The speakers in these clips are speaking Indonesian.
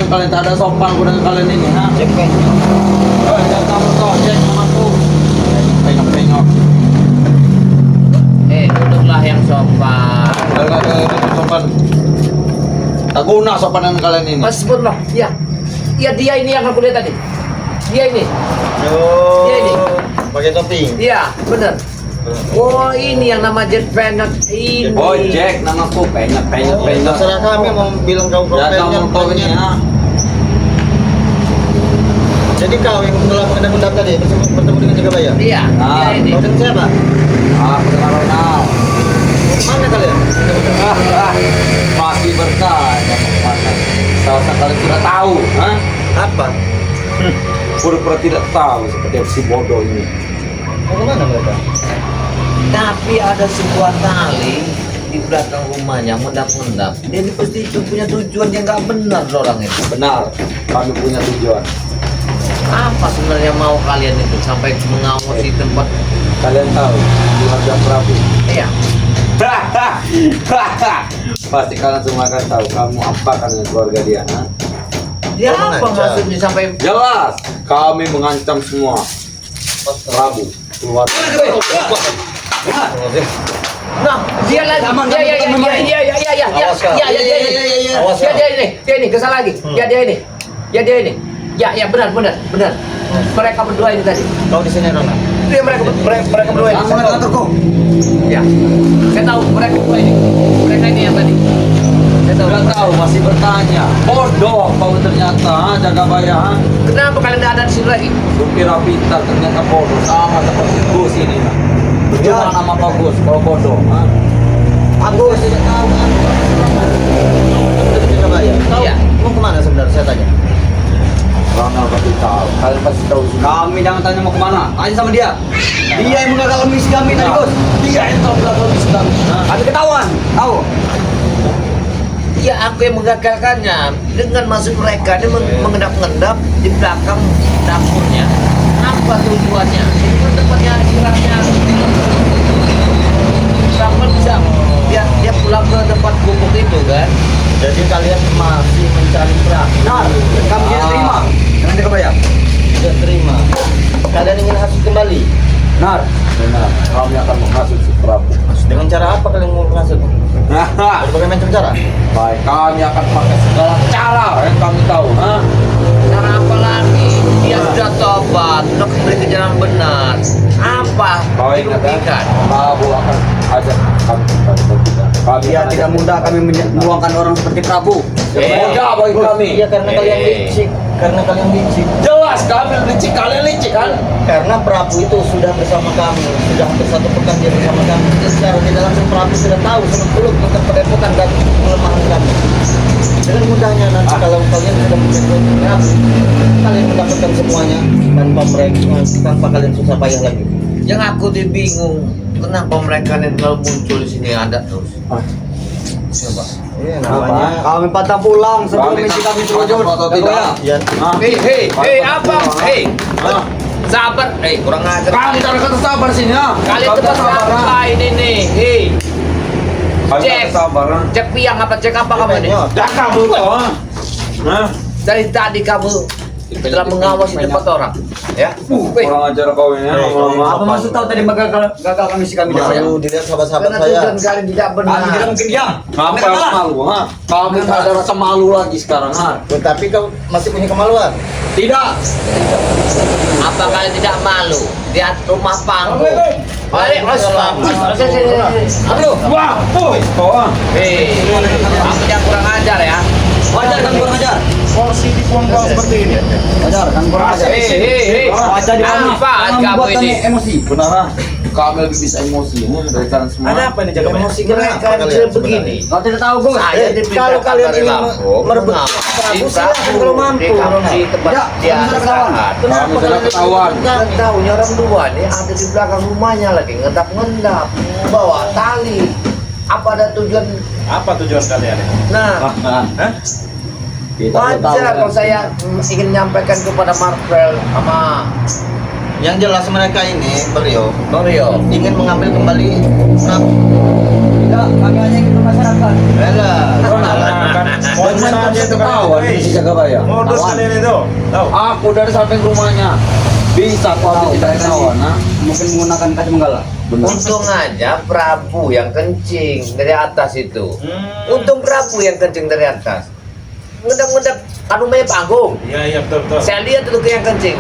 dengan kalian? Tak ada sopan aku dengan kalian ini, ha? Cek kan. Jangan kamu tahu, cek namaku. Pengok-pengok. Duduklah yang sopan. Gak sopan. Tak guna sopan dengan kalian ini. Mas pun lah, ya. Ya dia ini yang aku lihat tadi. Dia ini. Oh. Iya, ini. Pakai topi. Iya, benar. Oh ini yang nama Jack Penyok ini. Oh Jack, namaku Penyok. Terserah kami mau bilang kau Ya kamu tahu ini, ha? Jadi kau yang telah mengendap tadi bertemu dengan Jagabaya? Iya, dia ini. Kau dengan siapa? Aku dengan Ronald. Mana kalian? Masih bertanya mana? Seharusnya kalian sudah tahu, ha? Apa? Pura-pura tidak tahu seperti si bodoh ini. Mau kemana mereka? Tapi ada sebuah tali di belakang rumahnya mendap-mendap. Dia ini pasti itu punya tujuan yang nggak benar orang itu. Benar, kami punya tujuan. Apa sebenarnya mau kalian itu sampai mengawasi tempat? Kalian tahu, keluarga Prabu. Iya. Pasti kalian semua akan tahu kamu apa kan dengan keluarga dia, ha? Dia Oh, apa mengancam. maksudnya sampai? Jelas, kami mengancam semua Prabu keluarga. Nah, dia lagi. Aman, Ya, aman, aman. Awas, Kak. dia ini. Dia ini, kesal lagi. Ya dia ini. Ya, benar. Mereka berdua ini tadi. Kau di sini Rona. Dia mereka berdua ini. Kamu datang kok. Ya. Saya tahu mereka berdua ini. Mereka ini yang tadi. Saya tahu. Sudah tahu, masih bertanya. Bodoh kau ternyata, ha? Jagabaya, ha? Kenapa kalian tidak ada di sini lagi? Supir pintar ternyata bodoh sama seperti Gus ini, ha? Cuma nama bagus, kalau bodoh, ha? Agus tidak tahu. Jagabaya. Kau Iya. mau kemana sebenarnya saya tanya? Ronald pasti tahu, kalian pasti tahu. Kami jangan tanya mau kemana, tanya sama dia. Dia yang mengagalkan misi kami tadi bos. Dia yang tahu belakang misi kami. Kami ketahuan. Tahu? Ya aku yang menggagalkannya dengan masuk mereka dia mengendap-endap di belakang dapurnya. Apa tujuannya? Itu tempatnya kiranya. Sampai bisa dia pulang ke tempat gubuk itu kan? Jadi kalian masih mencari perang. Nah, kami tidak terima. Jangan Jagabaya. Tidak terima. Kalian ingin hasut kembali. Benar, kami akan menghasut si Prabu. Dengan cara apa kalian mau menghasut? Berbagai macam cara. Baik, kami akan pakai segala cara yang kami tahu, ha? Cara apa lagi? Dia sudah tobat, sudah kembali ke jalan benar. Apa? Baik, Dirugikan. Prabu akan ajak kami kembali ke kita. Kami Ya akan tidak ajak- mudah kami menuangkan orang seperti Prabu. Mudah bagi kami. Iya karena kalian licik. Karena kalian licik. Jelas kami licik, kalian licik kan? Karena Prabu itu sudah bersama kami, sudah hampir 1 pekan dia bersama kami. Jadi secara tidak langsung Prabu sudah tahu seluk beluk tentang padepokan dan kelemahan kami. Dengan mudahnya nanti kalau kalian sudah menjadi Prabu, kalian mendapatkan semuanya tanpa kalian susah payah lagi. Yang aku bingung, kenapa mereka ini selalu muncul di sini ada terus? Coba. Iya Kami patah pulang sebelum Kami misi kami patah terwujud. atau tidak? Ya, Hah? Hei, apa? Hei, Hah? sabar. Kurang ajar. Kami tak ada kata sabar sini, ha? Kalian Kami cepat tak sabar, ha? apa ini nih? Hei, Kami tak Cek. sabar, ha? cek piang apa cek apa kamu ini? Dah kamu tuh, ha? Hah? Dari tadi kamu telah mengawasi tempat orang, ya? Kurang ajar kau ini, ha? Lama-lama Apa maksud tahu tadi gagalkan misi kami Jagabaya? malu dilihat sahabat-sahabat Karena saya. tujuan kalian tidak benar. Kami tidak mungkin diam. Kami Kami kalah. malu, ha? Kami tak ada rasa malu lagi sekarang, ha? Tetapi kau masih punya kemaluan. Tidak. Apa kalian tidak malu? Lihat rumah panggung. Balik, Aduh, wah, kau, ha? Hei, kamu jangan kurang ajar ya. Wajar kan kurang ajar. Porsi dibuang-buang seperti ini. Wajar kan kurang ajar. Hei, Wajar di mana? apaan Jangan kamu membuat kami ini? emosi. Benar, ha? Kami lebih bisa emosi, ha? Dari kalian semua. apa ini Jagabaya? Emosi mereka kalian begini. Kau tidak tahu Gus. Saya kalau kalian ingin merebut Prabu, silahkan kalau mampu. di tempat Ya, dia kami sudah ketahuan. istirahat. Kami sudah ketahuan. Kan tahunya orang dua nih ada di belakang rumahnya lagi ngendap-ngendap bawa tali. Apa ada tujuan? Apa tujuan kalian? Nah, Kita wajar kalau saya ingin menyampaikan kepada Marvel sama Yang jelas mereka ini, Mario. ingin mengambil kembali Prabu. Tidak, kami hanya ingin masyarakat. Alah, kan modus Jangan aja itu ketahuan kalian. di Jagabaya. Modus Kawan. kalian itu. Tahu? Aku dari samping rumahnya bisa kau Tahu, tidak mereka kawan, nah. mungkin menggunakan kaca menggala. Benar. Untung aja Prabu yang kencing dari atas itu. Untung Prabu yang kencing dari atas. Ngedap-ngedap kan rumahnya panggung. Iya betul. Saya lihat dulu yang kencing.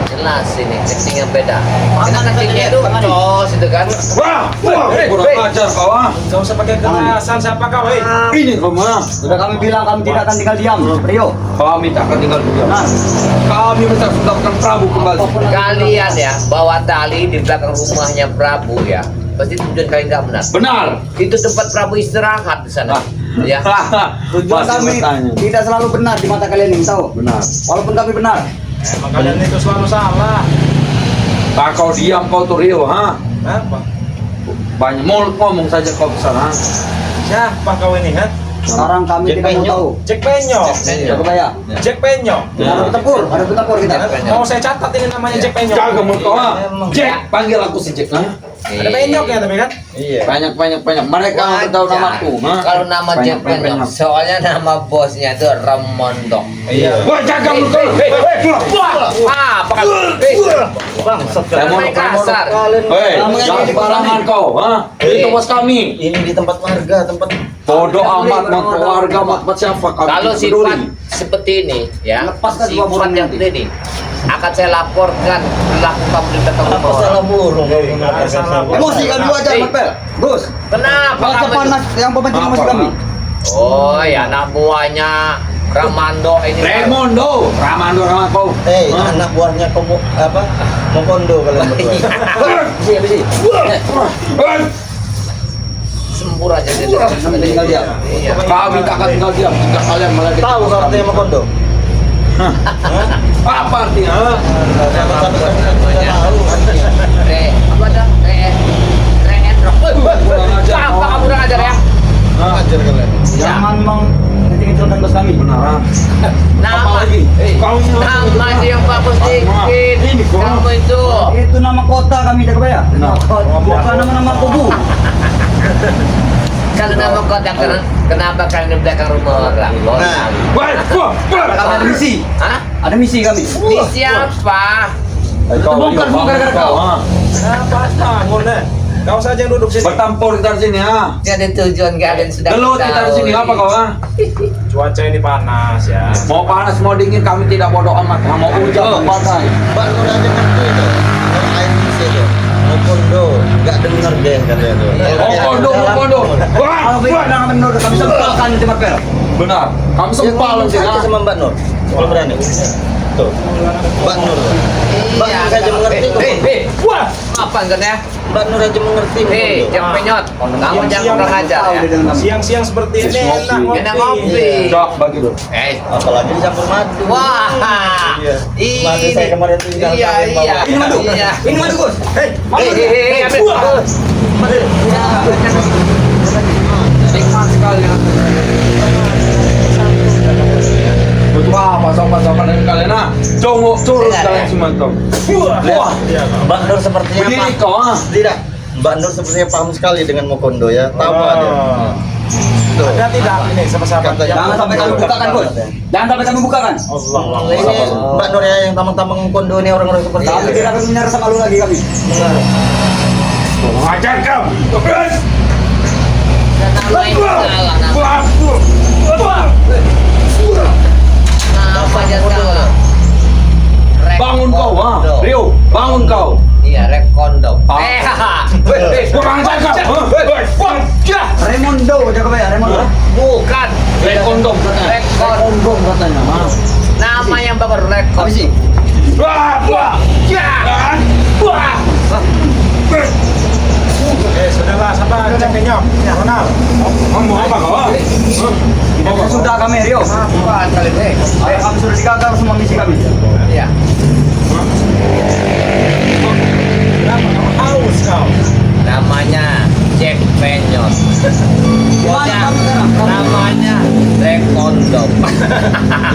Jelas ini kencing yang beda. Karena kencingnya itu cos itu kan. Wah, Kurang ajar kau, ah. Gak usah pakai kekerasan siapa kau, hei. Ini rumah. Sudah kami bilang kami tidak akan tinggal diam, Rio. Kami tak akan tinggal diam. Nah, Kami minta sundapkan Prabu kembali. Kalian ya bawa tali di belakang rumahnya Prabu ya. Pasti tujuan kalian nggak benar. Benar. Itu tempat Prabu istirahat di sana. Ya. tujuan Masih kami bertanya. tidak selalu benar di mata kalian ini, tahu? Benar. Walaupun kami benar. Emang kalian itu selalu salah. Tak kau diam kau tuh Rio, ha? Apa? Banyak mulut ngomong saja kau besar, ha? Siapa kau ini, ha? Sekarang kami Jack tidak mau Penyo. tahu. Jack Penyo. Jagabaya. Jack Penyo. Ya. Ada petapur kita. Mau saya catat ini namanya Jack Penyo. Jaga mulut kau, ha? Emang. Jack, panggil aku si Jack, ha? Ada penyok ya tapi kan? Iya. Banyak. Mereka nggak tahu namaku, ha? Kalau nama Jack Penyok, soalnya nama bosnya itu Ramondo. Iya. Wah, jaga mulut kau. Apa kan? Bangsat Saya mau Namanya kasar. Hei, jangan sembarangan kau, ha? Itu bos kami. Ini di tempat warga, tempat Bodoh amat, mau keluarga, mau siapa kami Kalau tidak sifat peduli. seperti ini, ya, Lepaskan dua sifat burung yang nanti. seperti ini akan saya laporkan perilaku kamu di belakang apa rumah salah orang. burung? Hei, nggak ada salah burung. Emosi kami wajar, Hey. Mapel. Gus, Kenapa bahasa kamu itu? panas yang pemancing emosi Apa? kami. Oh, ya anak buahnya Ramando ini. Ramondo kau. Hah? Anak buahnya kamu apa? Mokondo kalian berdua. Sempur aja dia. Kami tinggal diam. Iya. Kami tak akan tinggal diam jika kalian meledek. Tahu kau artinya Mokondo? Apa artinya? ha? Sama-sama kami tidak tahu. Apa ada? Endrok. Kurang ajar, Apa kawan. kamu kurang ajar ya? Ajar kalian. Jangan mengintimidasi bos kami. Benar, ha? Apa Nama. lagi? Kau ini Nama aja yang bagus dikit. Ini kok. Kamu itu. Itu nama kota kami Jagabaya. Benar. Bukan nama kubu. Kalau nama kota kenapa kalian di belakang rumah orang? Nah. Kami ada misi. Hah? Ada misi kami. Di siapa? Kau Bongkar semua gara-gara kau. ha? Apa bangun deh? Kau saja yang duduk sini. Bertampur kita di sini, ha? Jadi tujuan kalian sudah Gelut kita di sini apa kau, ha? Cuaca ini panas ya. Mau panas mau dingin kami tidak bodoh amat. Mau hujan mau badai. Mbak Nur aja ngerti itu. Kalau air bisa itu. Mokondo, nggak dengar deh katanya tuh. Mokondo. Kalau benar kami menurut kami sempalkan di Mapel. Benar. Kami sempal di sini, ha? sama Mbak Nur. Kalau berani. Tuh. Mbak Nur. Mbak Nur saja mengerti kok. Wah, Apa enggak ya? Mbak Nur aja mengerti. Hei, Mokondo. jangan penyot. Kamu jangan kurang ajar ya. siang-siang seperti ini enak ngopi. Enak ngopi. Dok, bagi dulu. Apalagi dicampur madu. Wah, Iya. ini. Madu saya kemarin tinggal Iya, kalian bawa. iya. Ini madu. Iya. Ini madu Gus. Hei, ambil. Nikmat sekali, ha? Betul apa sopan-sopan dari kalian, ha? Congok curus kalian semua tuh. Wah, Mbak Nur sepertinya Berdiri kau, ha? Tidak. Mbak Nur sepertinya paham sekali dengan Mokondo ya. Tahu ada. Tuh. Ada tidak ini sama-sama. Katanya. Jangan sampai kami bukakan Gus. Jangan sampai kami bukakan. Ini Mbak Nur ya yang tamang-tamang Mokondo ini orang-orang seperti Kami itu. tidak akan menyerah sama lu lagi kami. Benar. Ajar kau. Nama yang salah. Nama aja salah. Bangun kau, ha? Rio, bangun kau. Iya, rekondo. Ah. Kurang ajar kau. Raimondo Jagabaya, Raimondo. Bukan. Rekondom katanya. Rekondom katanya, ha? Nama yang bagus rekond. Kami sih. Sudahlah, sabar, cek kenyang. Ronald. Ngomong apa kau, ha? Sudah kami Rio. Bukan kali ini. Kami sudah digagal semua misi kami. Iya. Kenapa kau haus kau? Namanya Jack Penyot. Gimana kamu sekarang? Namanya Rekondom.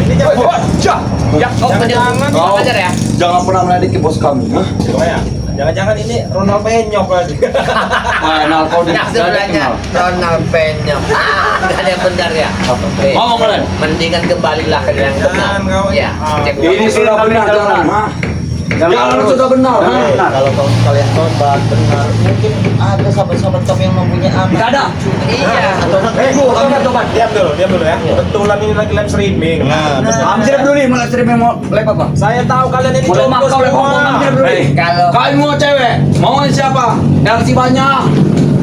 Ini jangan. Ya, oh, Jangan-jangan. Kau ajar ya. Jangan pernah meledeki bos kami. Hah? Coba ya. Jangan-jangan ini Ronald Penyok lagi. Nah, kau di Nah, sebenarnya Ronald Penyok. Gak ada yang benar ya. Ngomong kalian. Mendingan kembalilah ke yang benar. Jangan kau. Ya. cek Ini sudah benar jalan. Hah? Jalan sudah benar. Hah? Kalau kalian tobat benar, mungkin ada sahabat-sahabat kami yang mempunyai anak. Tidak ada. Iya. Atau anak Ibu, kamu tobat. Diam dulu ya. Kebetulan ini lagi live streaming. Ambil dulu nih, mulai streaming mau live apa? Saya tahu kalian ini Mulai jomblo makau live semua. ngomong ambil dulu. Kalau Kalian mau cewek? Mau siapa? LC banyak.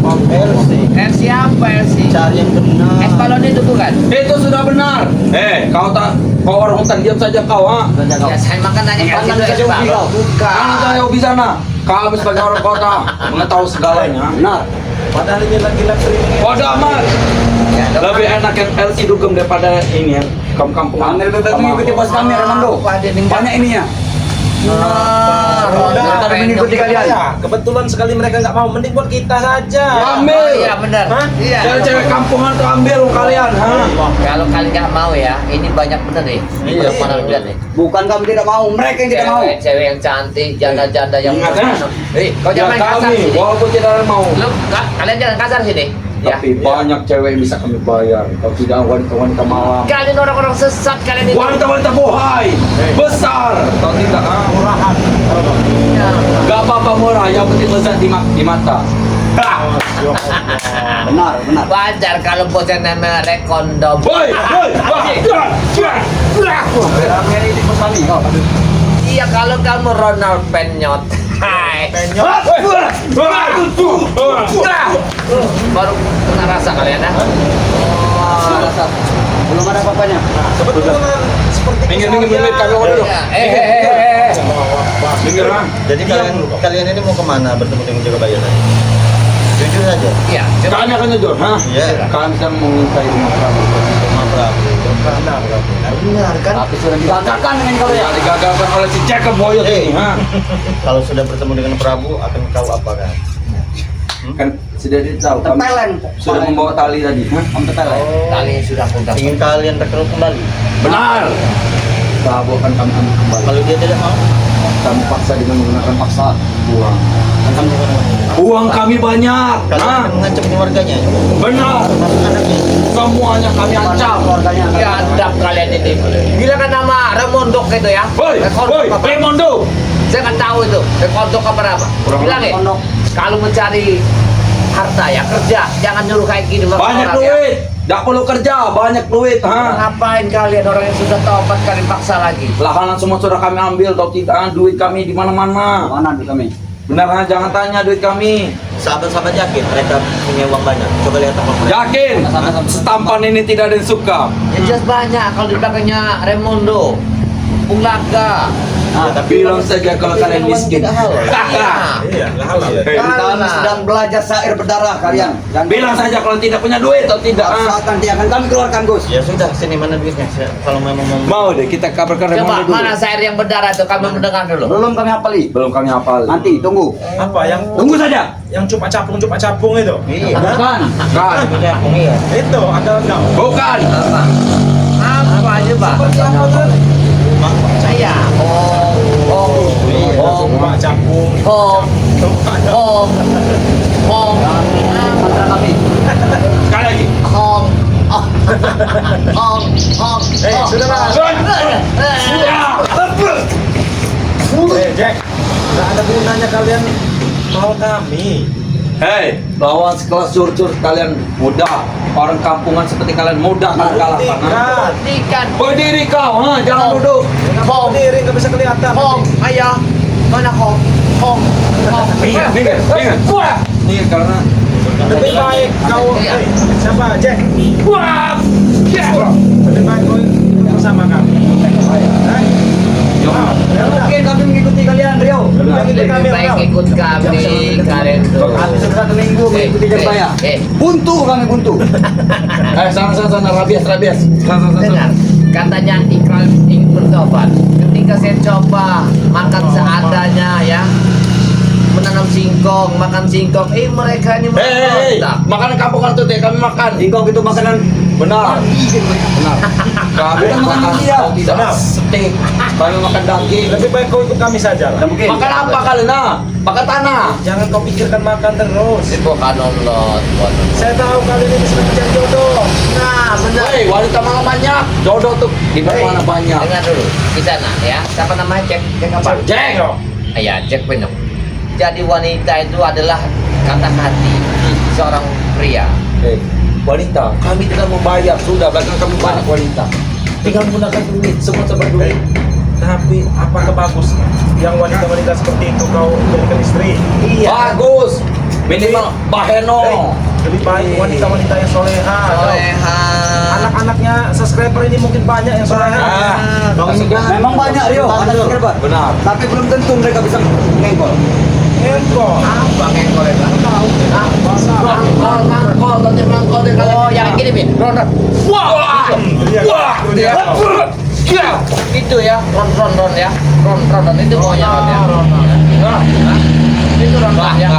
LC. RC apa RC? Cari yang benar. Es balon itu bukan? Itu sudah benar. Kau orang hutan diam saja kau, ha? Ya saya makan nanya Jangan RC kasih itu es hobi balon. kau. Jangan saya hobi sana. Kau sebagai orang kota mengetahui segalanya. Benar. Padahal ini lagi live streaming. Bodoh amat. Ya, dong. Lebih enak yang LC dugem daripada ini ya. Kampung. Kami lebih baik mengikuti bos kami, Remando. Apa dia nih? Banyak ininya. Ronald Ntar mengikuti Penyok. kalian. Ya, kebetulan sekali mereka nggak mau. Mending buat kita saja. Ambil. Oh, iya benar. Hah? Iya. Cewek-cewek kampungan tuh ambil kalian, ha? Kalau kalian nggak mau ya, ini banyak bener nih. Iya. Mana lihat nih. Bukan kami tidak mau, mereka yang tidak mau. Cewek yang cantik, janda-janda yang Ingat, ya? Kau Ya jangan kasar kami, sini. walaupun tidak mau. Lu, kalian jangan kasar sini. Ya. Tapi banyak cewek yang bisa kami bayar. Kalau tidak wanita-wanita malam. Kalian orang-orang sesat kalian itu. Wanita-wanita bohai, besar. Kalau tidak, murahan. Ya. Gak apa-apa murah, yang penting lezat di mata. Benar, benar. Wajar kalau bosnya namanya Rekondom. Woi, Ramai ini bos kami. Oh. Iya kalau kamu Ronald Penyot. Hai. Baru kena rasa kalian ya. Belum ada apa-apanya. Kebetulan seperti Minggir, kami mau dulu. Ya, Minggir, ha? Jadi kalian ini mau kemana bertemu dengan Jogabaya tadi? Jujur saja. Iya, coba. Kami akan jujur, ha? Iya. Kami sedang mengintai rumah kamu. Rumah Prabu. Benar kan? Tapi sudah digagalkan dengan kalian. Ya, digagalkan oleh si Jacob Boyot ini, ha? Kalau sudah bertemu dengan Prabu akan kau apa kan? Kan sudah ditahu. Kami Tempelen. sudah membawa tali tadi, ha? Om Tetele. Kali sudah pegang. Ingin kalian rekrut kembali. Benar. Kita akan kami ambil kembali. Kalau dia tidak mau, Kami paksa dengan menggunakan paksa uang. akan Uang kami banyak, kalian ha? akan mengancam keluarganya. Benar. Anaknya. Semuanya kami ancam. Keluarganya. Ya adab kalian ini. Gila kan nama Remondok itu ya? Woi, woi, apa? Raimondo. Saya nggak tahu itu. Rekondok apa apa? Bilang ya. Rekondok. Kalau mencari harta ya kerja, jangan nyuruh kayak gini sama Banyak orang, ya. duit. Tidak perlu kerja, banyak duit, ha? Ngapain kalian orang yang sudah taubat kalian paksa lagi? Lahanan semua sudah kami ambil, atau tidak, duit kami di mana-mana. Mana duit kami? Benar, ha? Jangan tanya duit kami. Sahabat-sahabat yakin mereka punya uang banyak. Coba lihat apa mereka. Yakin, setampan ini tidak ada yang suka. Ya jelas banyak kalau di belakangnya Raimondo, Ulaga. Ah, Bilang saja kalau kalian miskin. Tidak halal. Iya, lah halal. Kami sedang belajar syair berdarah kalian. Dan Bilang saja kalau tidak punya duit atau tidak. ha? akan dia akan kami keluarkan Gus. Ya sudah, sini mana duitnya? Kalau memang mau. Mau deh, kita kabarkan Coba Raimondo dulu. mana syair yang berdarah itu kami mendengar dulu. Belum kami hafali. Belum kami hafal. Nanti tunggu. Apa yang Tunggu saja. cupa capung itu? Iya. Bukan. Bukan. Iya. Itu ada enggak? Bukan. Apa aja pak? Saya. Cupa capung. Mantra kami. Sekali lagi. Sudahlah. Jack. Enggak ada gunanya kalian mau kami. Hei, lawan sekelas curcur kalian mudah. Orang kampungan seperti kalian mudah kan kalahkan. ha? Buktikan. Berdiri kau, ha? Jangan duduk. Hong. Berdiri nggak bisa kelihatan. Hong. Ayah. Mana Hong? Hong. Minggir. Ini karena Lebih baik kau. Iya. Siapa? Jack. wah, Lebih baik kau bersama kami. Oke, kami mengikuti kalian, Rio. Lebih baik ikut kami kalian tuh. Kami sudah 1 minggu mengikuti Jogabaya. Buntu kami buntu. sana rabias. Dengar, katanya Ikral ingin bertobat. Ketika saya coba makan seadanya ya, menanam singkong, makan singkong. Mereka ini Hei, berontak. makanan kampungan tuh deh kami makan. Singkong itu makanan Benar. Benar. Kami makan kalau tidak Benar. steak, kami makan daging. Lebih baik kau ikut kami saja lah. mungkin. Makan apa kalian? Makan tanah. Jangan kau pikirkan makan terus. Bukan Allah. Saya tahu kalian ini sedang mencari jodoh. Nah, benar. Hei, wanita malah banyak. Jodoh tuh di mana banyak. Dengar dulu, di sana ya. Siapa namanya Jack apa? Jack. Ya, Jack Penyok. Jadi wanita itu adalah kata hati seorang pria. Hei, wanita, kami tidak membayar. Sudah, belakang kami banyak wanita. Tinggal menggunakan duit, semua serba duit. Tapi apakah bagus yang wanita-wanita seperti itu kau jadikan istri? Bagus. Minimal baheno. Lebih baik wanita-wanita yang soleha. Soleha. Anak-anaknya subscriber ini mungkin banyak yang soleha. Memang banyak Rio, ada subscriber. Benar. Tapi belum tentu mereka bisa ngengkol. Engkau. Apa ngengkol itu? Mangkol, tadi mangkol deh. Oh, yang gini, Bin. Ron. Wah. Wah. Ya. Itu ya, ron ya. Ron itu maunya ron ya. Hah? Itu ron ya.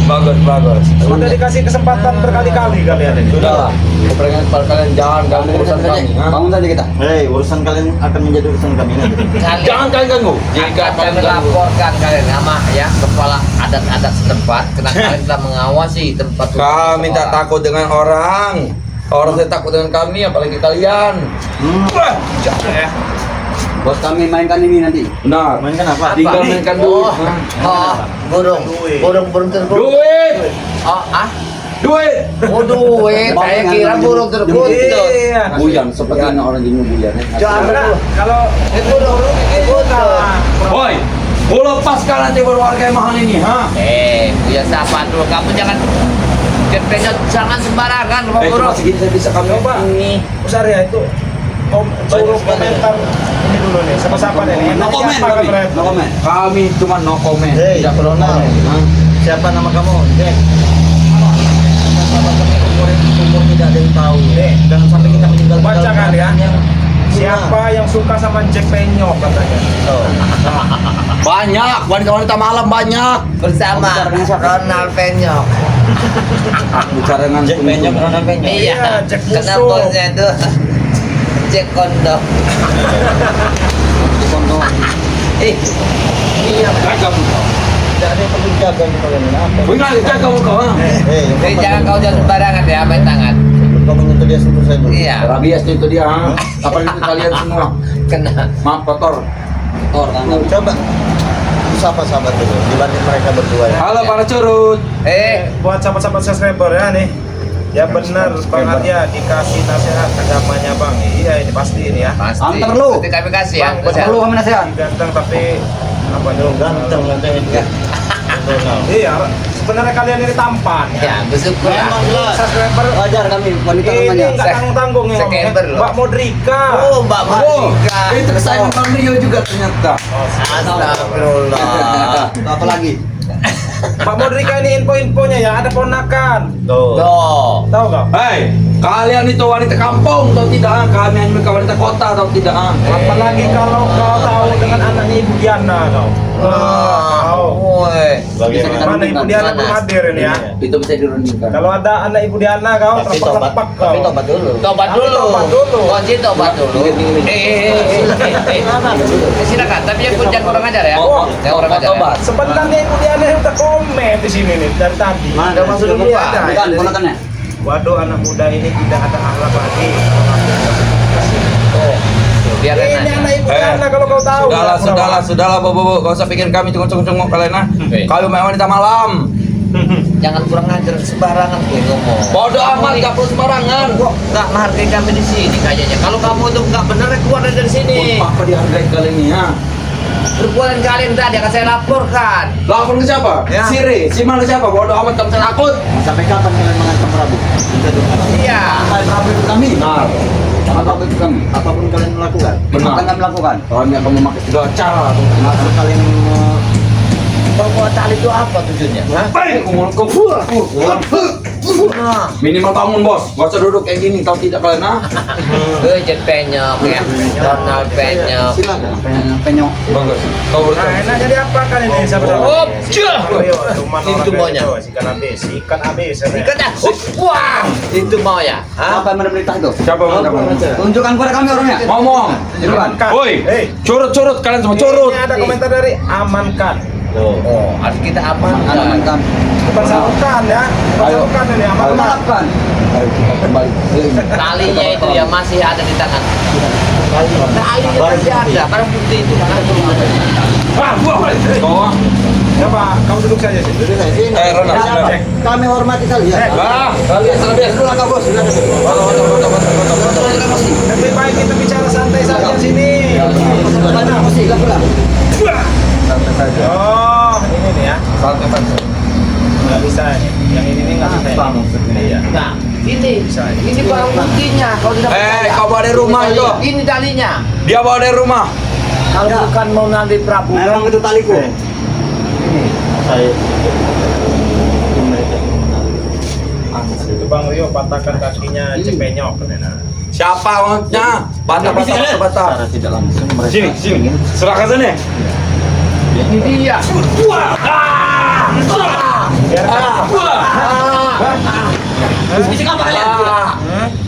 Bagus. Sudah dikasih kesempatan berkali-kali kalian ini. Sudah lah. Kepengen kalian jangan ganggu urusan kami. ha? Bangun saja kita. Hei, urusan kalian akan menjadi urusan kami nanti. Jangan kalian ganggu. Jika Akan kalian ganggu. melaporkan kalian sama ya kepala adat-adat setempat karena kalian telah mengawasi tempat Kami tak seseorang. takut dengan orang. Orang tidak takut dengan kami, apalagi kalian. Wah, Ya. Bos kami mainkan ini nanti. benar. Mainkan apa? Tinggal mainkan duit. Oh, burung terbang. Duit. Oh, Duit. Oh, duit. Saya kira burung terbang. Iya. Buyan, sepertinya orang jenuh buyan. Jangan kalau Burung. Woi, gua lepaskan nanti berwarga yang mahal ini, ha? Ya siapa dulu? Kamu jangan jangan sembarangan sama Cuma burung. segini saya bisa kami. coba Usaria itu suruh komentar ini dulu nih sama siapa nih? No comment Siapa kami. kabarnya? No comment. Kami cuma no comment. Hei, Tidak perlu Ronald. comment. Siapa nama kamu? Jack. Umur tidak ada yang tahu. Jangan sampai kita meninggal. Bacakan ya. Siapa yang suka sama Jack Penyok katanya? Banyak, wanita-wanita malam banyak. Bersama Bicara dengan siapa? Ronald Penyok. Bicara dengan Jack Penyok, Ronald Penyok. Iya. Iya, Jack Karena Musuh. bosnya itu Jack Kondom. Iya. Jaga muka. Tidak ada yang perlu jaga di kalian ini. Apa? Ingat, jaga muka, ha? Hei, Jadi jangan kau jangan sembarangan ya main tangan. kau menyentuh dia sentuh saya dulu. Iya. Rabies itu dia, ha? Apalagi kalian semua. Kena. Maaf, kotor. Coba sapa sahabat dulu dibanding mereka berdua ya. Halo para curut. Buat sahabat-sahabat subscriber ya nih. Ya benar Bang Arya dikasih nasihat agamanya Bang. Iya ini pasti ini ya. Pasti. Antar lu. Nanti kami kasih ya. Bang, Perlu kami nasihat. Ganteng tapi apa dong? Ganteng itu. Ronald. Iya, sebenarnya kalian ini tampan. Ya, bersyukur lah. Subscriber Wajar kami wanita ini namanya. nggak tanggung-tanggung nih ngomongnya. Sekeber loh. Mbak Modrika. Oh, Mbak Oh, Marika. itu kesayangan Bang Rio juga ternyata. Astagfirullah. Apa lagi? Mbak Modrika ini info-infonya ya, ada ponakan. Tuh. Tuh. Tahu nggak? Hei, kalian itu wanita kampung atau tidak? ha? Kami hanya mereka wanita kota atau tidak? ha? Apalagi kalau kau tahu dengan anaknya Ibu Diana kau. Tahu. Woi. Bagaimana? Mana Ibu Diana belum hadir ini ya? Itu bisa dirundingkan. Kalau ada anak Ibu Diana kau Tapi tobat, terlepak kau. tapi tobat dulu. Tobat Tapi dulu. tobat dulu. Kunci tobat dulu. Silakan, tapi yang jangan kurang ajar ya. Jangan kurang ajar. ya. Tobat. Sebenarnya Ibu Diana udah komen di sini nih dari tadi. Mana? Udah masuk Sudah dulu buka. ada. Bukan, ponakannya. Waduh anak muda ini tidak ada akhlak lagi. Biar Ini enak. anak Ibu Diana kalau kau tahu. Sudahlah, bobo, gak usah pikir kami cungok-cungok kalian, ha? Kami main wanita malam. Jangan kurang ajar sembarangan gue ngomong. Bodoh amat, gak perlu sembarangan. Kok nggak menghargai kami di sini kayaknya. Kalau kamu tuh nggak benar, keluar dari sini. Apa dihargai kalian ini, ha? Perbuatan kalian tadi akan saya laporkan. Lapor ke siapa? Ya. Siri, si mana siapa? Bodoh amat, kamu saya takut. Sampai kapan kalian mengancam Prabu? Kita dengar. Iya. Hai Prabu itu kami. Benar. Prabu itu kami. Apapun kalian melakukan, Benar. Akan kami lakukan. Kami akan memakai segala cara. maksud kalian Perbuatan itu apa tujuannya? Hah? Baik, kumul kufur. Minimal bangun bos, gak usah duduk kayak gini, tahu tidak kalian ah? Jet penyok ya, Donald penyok. Silakan. Penyok. Bagus. Kau Nah, enak jadi apa kan ini sahabat? Oh, jah. Itu Itu maunya. Ikan habis. Ikan dah. Wah, itu mau ya? Hah? Apa yang memerintah itu? Siapa bang? Tunjukkan kepada kami orangnya. Ngomong. Tunjukkan. Woi, Hei. curut kalian semua curut. Ini ada komentar dari amankan. Oh, harus kita amankan. Amankan. Bukan sarukan ya. Bukan Ayo. sarukan ini amankan. Maafkan. Ayo kita kembali. Talinya itu ya masih ada di tangan. Talinya masih ada, barang bukti itu kan Ah, buah. Kau. Siapa? Kamu duduk saja sih. Duduk saya sini. Ronald, Ya, sudah. Pak. Kami hormati kalian. Ah, kalian selebih. Dulu kau bos. Silakan. Lebih baik kita bicara santai saja sini. Banyak mesti pulang. Santai saja. Oh, ini nih ya. Santai saja. Nggak bisa ini. Yang ini nggak bisa. Iya. Nah, ini barang buktinya. Kalau tidak percaya. Kau bawa dari rumah itu. Ini talinya. Dia bawa dari rumah. Kalau bukan mau nanti Prabu. Memang itu taliku. Saya. Itu Bang Rio patahkan kakinya Cepenyok. Nah. Siapa maksudnya? Bata. Tidak langsung Sini. Serahkan sini. Ini dia. Biar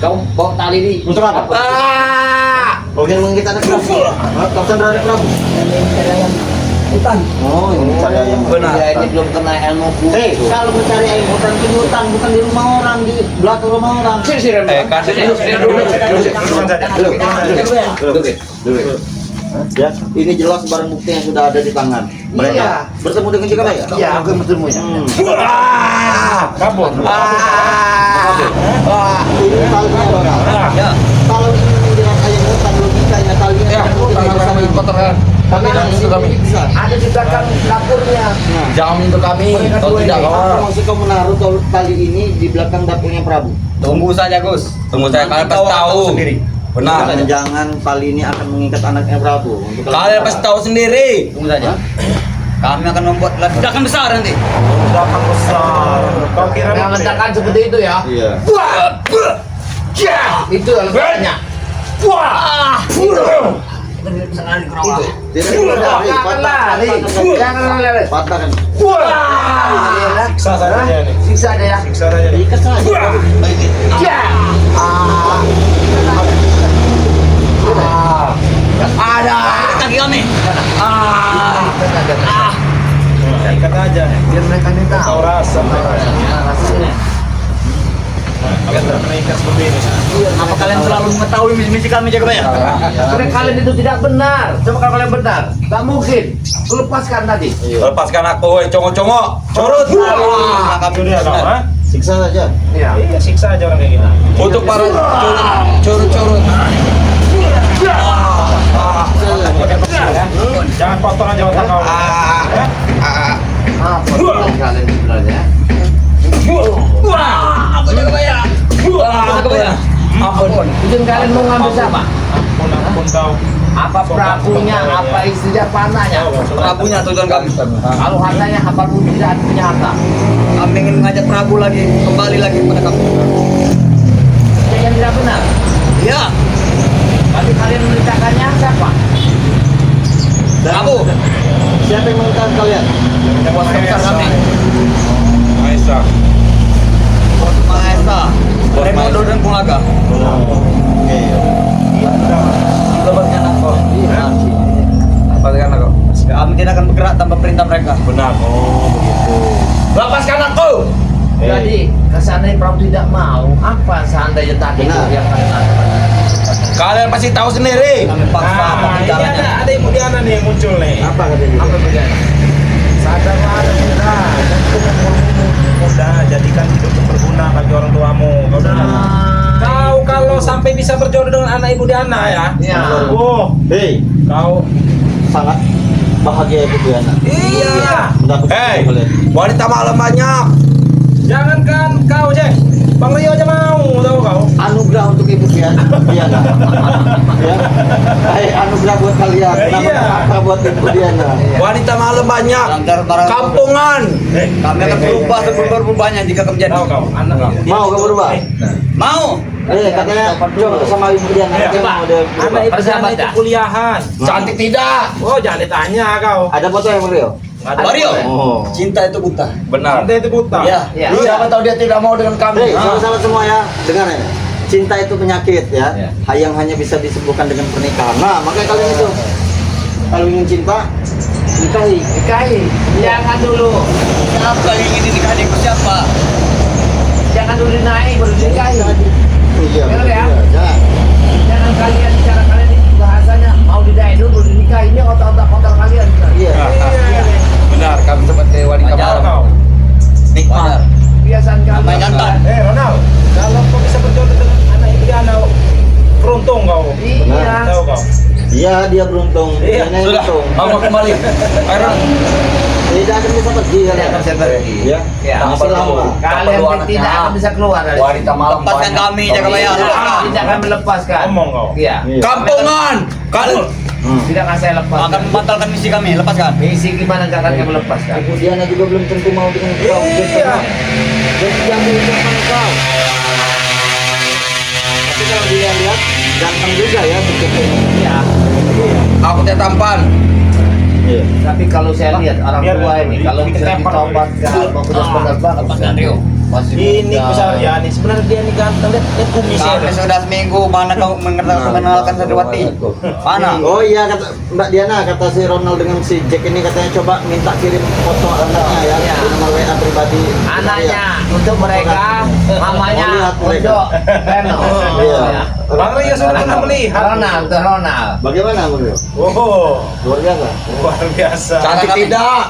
Kau bawa tali ini. Untuk apa? Kau yang kita ada Prabu. Kau sendiri ada Prabu. Hutan. Oh, ini saya yang Benar. Dia ini belum kena ilmu Hei, kalau mencari air hutan di hutan, bukan di rumah orang, di belakang rumah orang. Sini, Kasih dulu. Dulu. Ya, ini jelas barang bukti yang sudah ada di tangan. Mereka Iya. bertemu dengan juga ya? Iya, aku bertemunya. kabur. Ini talinya orang. Ya. Kalau ini menjerat ayam hutan logikanya talinya Ya, tidak bersama ibu. kotor ya. Kami dan itu kami. Ada di belakang dapurnya. Jangan menyentuh kami. Kalau tidak Apa kawan. maksud kau menaruh tali ini di belakang dapurnya Prabu? Tunggu saja Gus. Tunggu saya kalian pasti tahu. Benar. Jangan tali ini akan mengikat anaknya Prabu. Untuk Kalian pasti tahu sendiri. Tunggu saja. Kami akan membuat ledakan besar nanti. Ledakan besar. Kau kira Yang ledakan seperti itu ya. Iya. Itu ledakannya. Itu. Tidak lari, Jangan lari. Jangan lari. patahkan. siksa saja nih. Siksa ada ya. Siksa saja nih. Ikat saja. Ada. Kaki kami. Nah, ikat aja. Biar mereka ini Tahu tahu. rasa. Rasanya. Nah, kalau sudah kena ikat seperti ini. Apa kalian selalu mengetahui misi-misi kami Jagabaya? Karena kalian itu tidak benar. Coba kalau kalian benar, tak mungkin. Lepaskan tadi. Lepaskan aku, woi, congok-congok. Curut. Itu dia kau, ha? Siksa saja. Iya. Iya, siksa aja orang kayak gini. Untuk para curut-curut. Jangan kotor aja otak kau. Ya? Apa kalian sebenarnya? Apa Jagabaya? Ampun. Ujung kalian mau ngambil siapa? Ampun kau. Apa prabunya, apa istrinya, apa anaknya? Prabunya tujuan kami. Kalau hartanya, apa pun tidak punya harta. Kami ingin mengajak Prabu lagi kembali lagi kepada kami. Yang tidak benar. Iya. Tapi kalian menceritakannya siapa? Prabu. Siapa yang mengatakan kalian? Bos besar kami. Maisa. Bos Mahesa. Remodo dan Pulaga. Oke. Lepaskan aku. Lepaskan aku. Kami tidak akan bergerak tanpa perintah mereka. Benar. Lepaskan aku. Jadi, kesannya Prabu tidak mau. Apa seandainya tadi itu Benar. yang kalian lakukan? Kalian pasti tahu sendiri. Kami paksa Nah, ini pembicaranya. ada Ibu Diana nih yang muncul nih. Apa katanya? Apa bedanya? Sadarlah ada muda, untuk membunuhmu muda, jadikan hidup berguna bagi orang tuamu. Kau dengar? Kau kalau sampai bisa berjodoh dengan anak Ibu Diana ya. Iya. Oh, Hei, kau. sangat bahagia Ibu Diana. Iya. Mendapat Hei, kalian. wanita malam banyak. Jangankan kau, Jack. Bang Rio aja mau, tahu kau? Anugerah untuk Ibu Diana. Diana. Ya. Anugerah buat kalian. Kenapa Iya. apa buat Ibu Diana? Wanita malam banyak. Kampungan. Kami akan berubah sebelum berubahnya jika kami jadi. Tahu kau? Anak. Mau kamu berubah? Mau. Katanya coba sama Ibu Diana. Iya. Katanya mau dia- Anak ibu Persahabat itu dah. kuliahan. Cantik tidak? Oh, jangan ditanya kau. Ada foto yang Rio? Mario. Oh. Cinta itu buta. Benar. Cinta itu buta. Ya. Ya. Siapa tahu dia tidak mau dengan kami? Hei, sahabat-sahabat semua ya, dengar ya. Cinta itu penyakit ya, Ya. yang hanya bisa disembuhkan dengan pernikahan. Nah, makanya kalian itu kalau ingin cinta, nikahi. Nikahi. Jangan dulu. Siapa yang ingin dinikahi dengan siapa? Jangan dulu naik baru dinikahi. Iya, Benar ya? Jangan. Jangan kalian cara kalian ini bahasanya mau didai dulu baru dinikahi. Ini otak-otak kotor kalian. Iya. Benar, kami seperti wanita Tahu malam. kau? Nikmat. Kebiasaan kalian. Namanya jantan. Ronald, kalau kau bisa berjodoh dengan anak ibu Diana, beruntung kau. Iya. Tahu kau? Iya, dia beruntung. Iya, Dia Sudah, beruntung. mau kembali. Sekarang Tidak akan bisa pergi Tidak kalian. akan bisa pergi. ya. Ya. Masih lama. Kalian tidak akan bisa keluar dari Wanita malam Lepaskan banyak. kami, jangan bayar. Tidak akan melepaskan. Ngomong kau. Iya. Iya. Kampungan. Kalian Tidak akan saya lepaskan. Akan membatalkan misi kami, lepaskan. Misi gimana nggak akan kamu lepaskan? Ibu Diana juga belum tentu mau dengan kau. Iya. Jadi jangan diucapkan kau. Tapi kalau dia lihat, ganteng juga ya bentuknya. Iya. aku tidak tampan. Iya. Tapi kalau saya lihat orang Biar tua ini, kalau bikin sudah temper. ditobatkan, mau benar-benar banget. lepaskan Rio. Masih Ini muda. besar ya nih. Sebenarnya dia nih ganteng, lihat kumisnya. Sampai sudah seminggu, mana kau mengenalkan Santriwati? Mana? Oh iya, kata Mbak Diana, kata si Ronald dengan si Jack ini katanya coba minta kirim foto anaknya ya, Iya. di nomor WA pribadi. Anaknya untuk mereka, mamanya Mau lihat mereka. untuk Reno. Iya. Bang Rio sudah pernah melihat. Ronald, untuk Ronald. Bagaimana Bro? Oh, Luar biasa. luar biasa. Cantik tidak?